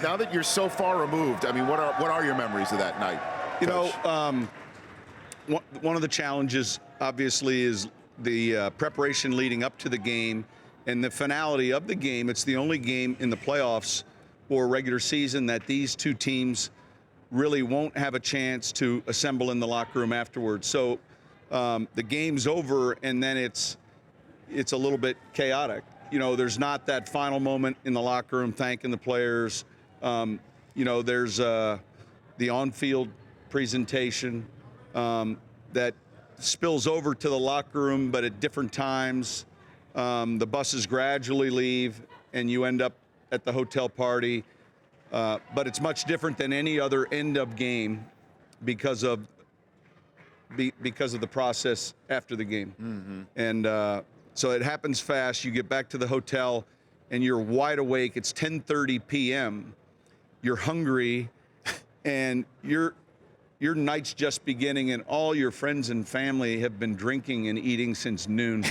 now that you're so far removed, I mean, what are your memories of that night? You Coach? know, one of the challenges, obviously, is the preparation leading up to the game and the finality of the game. It's the only game in the playoffs or regular season that these two teams really won't have a chance to assemble in the locker room afterwards. So the game's over, and then it's a little bit chaotic. You know, there's not that final moment in the locker room thanking the players. You know, there's the on-field presentation that spills over to the locker room, but at different times. The buses gradually leave, and you end up at the hotel party. But it's much different than any other end of game because of the process after the game. Mm-hmm. And so it happens fast. You get back to the hotel, and you're wide awake. It's 10:30 p.m. You're hungry, and your night's just beginning, and all your friends and family have been drinking and eating since noon.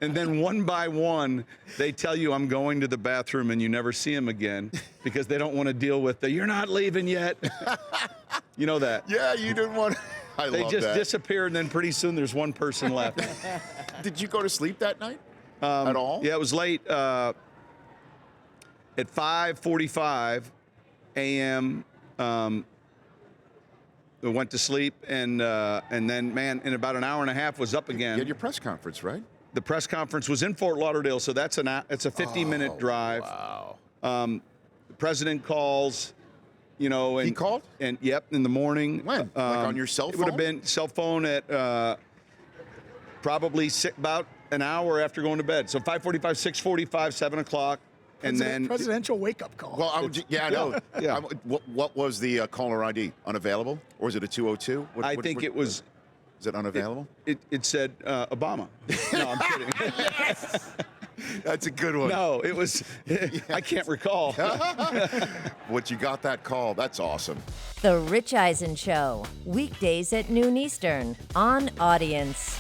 And then one by one, they tell you, I'm going to the bathroom, and you never see them again because they don't want to deal with the, you're not leaving yet. You know that. Yeah, you didn't want. I They love just that. disappear, and then pretty soon there's one person left. Did you go to sleep that night at all? Yeah, it was late. At 5:45 a.m., we went to sleep, and then, man, in about an hour and a half was up again. You had your press conference, right? The press conference was in Fort Lauderdale, so it's a 50-minute drive. Wow. The president calls, you know. And He called? And yep, in the morning. When? Like on your cell It would have phone? been cell phone at probably about an hour after going to bed. So 5:45, 6:45, 7 o'clock, and then presidential wake-up call. Well, I know. Yeah. What was the caller ID? Unavailable? Or was it a 202? I think it was. Is it unavailable? It said Obama. No, I'm kidding. That's a good one. No, it was. I can't recall. What you got that call? That's awesome. The Rich Eisen Show, weekdays at noon Eastern on Audience.